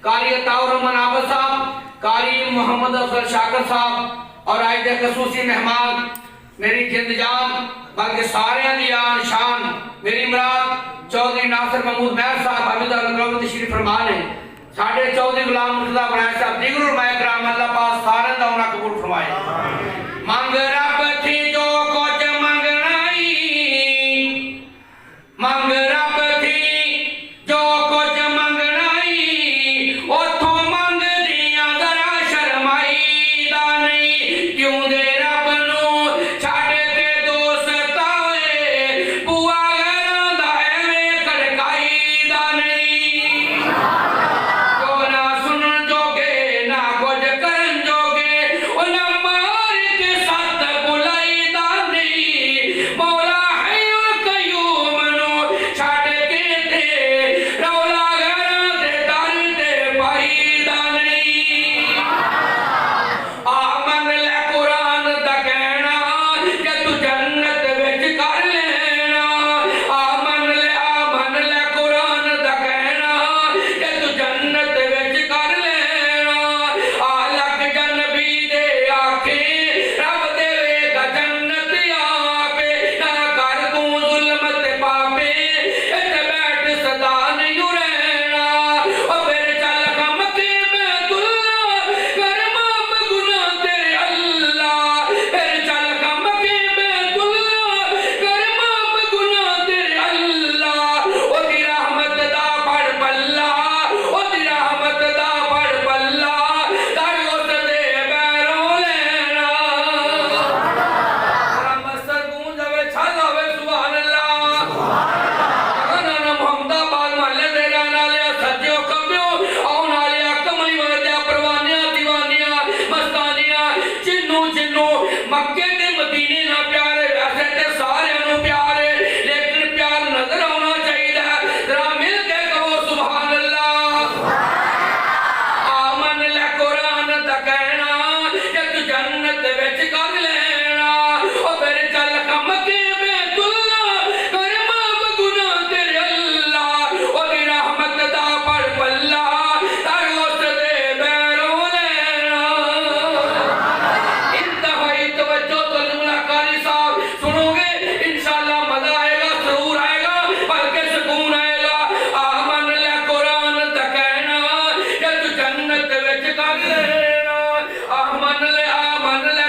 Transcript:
कारी अताउर रहमान आबद साहब, कारी मोहम्मद अफजल शाकर साहब और आज के खसूसी मेहमान मेरी जिंद जान बल्कि सारे दी आन शान मेरी मुराद चौधरी नासिर महमूद महर साहब हमीद तशरीफ फरमान है। साढ़े चौधरी गुलाम मुर्तजा बनाए साहब दीगर उलमाए कराम अल्लाह पाक सारे दा उन्हें कबूल फरमाए। मंग रब थी जो कुछ मंगनाई, मंग रब थी जो कुछ मंगनाई, उथों मंग दिया जरा शर्माई दा नहीं, क्यों दे रब नू छड़ के दोस्त आए, बुआ गैरां दा एवें खड़काई दा नहीं, जो ना सुनन जोगे ना कुछ करन जोगे, उन्हें मार के सत बुलाई दा नहीं, मौला हय्युल कय्यूम नू छड़ के ते रौला गैरां दे दर ते पाई दा नहीं। आ मन ले कुरान दा कहना कि तू जन्नत विच कर लेना, आ मन ले कुरान दा कहना कि तू जन्नत विच कर लेना, आ लग जनबी दे आखे रब देवेगा जन्नत आपे, ना कर तू जुल्म ते पापे, इत्थे बैठ सदा नहीं रहना, ओ फिर चल कम के बैतुल्ला कर माफ गुनाह तेरे अल्लाह, फिर चल कम के बैतुल्ला कर माफ गुनाह तेरे अल्लाह, ओदी रहमत दा पढ़ पल्ला, ओदी रहमत दा पढ़ पल्ला, तर उस दे बैरों लेना, मस्तर गूंज आवे छल आवे सुभान अल्लाह, ना मोहम्मदाबाद महल्ले दे रहन वाले सज्जो खब्बियो आउण वाले कमली वर्दे परवानियां दीवानियां मस्तानियां जिन्नू जिन्नू मक्के ते मदीने ना प्यारे, वैसे ते सारियां नू प्यारे, लेकिन प्यार नजर आना चाहिए, जरा मिल के कहो सुभान अल्लाह। आमन ले कुरान दा कहना कि तू जन्नत विच कर लेना, ओ फिर चल कम के बैतुल्ला कर माफ गुनाह तेरे अल्लाह, ओदी रहमत दा पढ़ पल्ला, तर उस दे बैरों लेना। इंतहाई तवज्जो तो जुमला कारी साहब सुनोगे इंशाअल्लाह मजा आएगा, सुरूर आएगा, बल्कि सुकून आएगा। आमन ले कुरान दा कहना कि तू जन्नत विच कर लेना, आमन ले